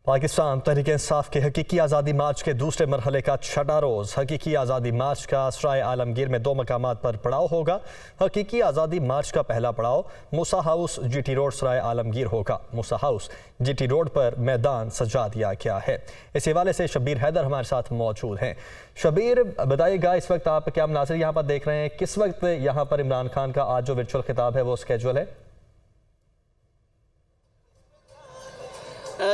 पाकिस्तान तहरीक-ए-इंसाफ के हकीकी आज़ादी मार्च के दूसरे मरहले का छठा रोज़ हकीकी आज़ादी मार्च का सराय आलमगीर में 2 मकामात पर पड़ाव होगा। हकीकी आज़ादी मार्च का पहला पड़ाव मूसा हाउस GT रोड सराय आलमगीर होगा। मूसा हाउस GT रोड पर मैदान सजा दिया गया है। इस हवाले से शबीर हैदर हमारे साथ मौजूद हैं। शबीर, बताइएगा इस वक्त आप क्या मनाज़िर यहाँ पर देख रहे हैं, किस वक्त यहाँ पर इमरान खान का आज जो वर्चुअल खिताब है वो स्केजुअल है?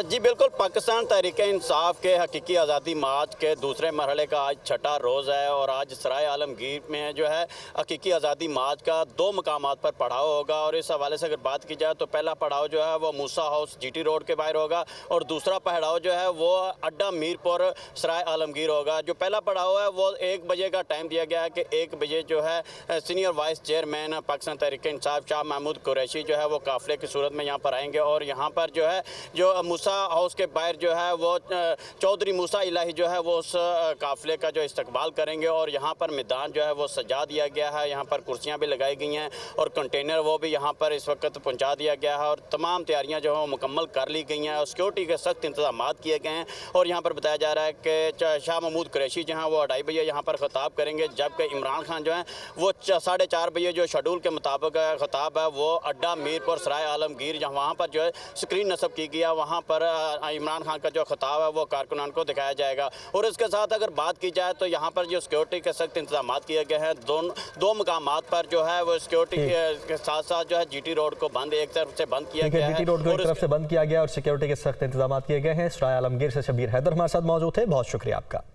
जी बिल्कुल, पाकिस्तान तहरीक-ए-इंसाफ के हकीकी आज़ादी मार्च के दूसरे मरहले का आज छठा रोज़ है और आज सराय आलमगीर में जो है हकीकी आज़ादी मार्च का 2 मकामात पर पड़ाव होगा। और इस हवाले से अगर बात की जाए तो पहला पड़ाव जो है वो मूसा हाउस GT रोड के बाहर होगा और दूसरा पड़ाव जो है वो अड्डा मीरपुर सराय आलमगीर होगा। जो पहला पड़ाव है वो 1 बजे का टाइम दिया गया है कि 1 बजे जो है senior vice chairman Pakistan Tehreek-e-Insaf Shah Mahmood Qureshi जो है वो काफ़िले की सूरत में यहाँ पर आएंगे और यहाँ पर जो है जो मूसा हाउस के बाहर जो है वो चौधरी मूसा इलाही जो है वो उस काफ़िले का जो इस्तकबाल करेंगे और यहाँ पर मैदान जो है वो सजा दिया गया है। यहाँ पर कुर्सियाँ भी लगाई गई हैं और कंटेनर वो भी यहाँ पर इस वक्त पहुँचा दिया गया है और तमाम तैयारियाँ जो है वो मुकम्मल कर ली गई हैं और सिक्योरिटी के सख्त इंतजाम किए गए हैं। और यहाँ पर बताया जा रहा है कि शाह महमूद कुरैशी जो हैं वो 2:30 बजे यहाँ पर खिताब करेंगे, जबकि इमरान खान जो हैं वो 4:30 बजे जो शेड्यूल के मुताबिक खिताब है वो अड्डा मीरपुर सराय आलमगीर जहाँ वहाँ पर जो है स्क्रीन नस्ब की गया वहाँ पर इमरान खान का जो खिताब है वो कारकुनान को दिखाया जाएगा। और इसके साथ अगर बात की जाए तो यहाँ पर जो सिक्योरिटी के सख्त इंतजाम किए गए हैं, दो मकामात पर जो है वो सिक्योरिटी के साथ साथ जो है GT रोड को बंद एक तरफ से बंद किया गया है। GT रोड को एक तरफ से बंद किया गया और सिक्योरिटी के सख्त इंतजाम किए गए हैं। सराय आलमगीर से शबीर हैदर हमारे साथ मौजूद थे, बहुत शुक्रिया आपका।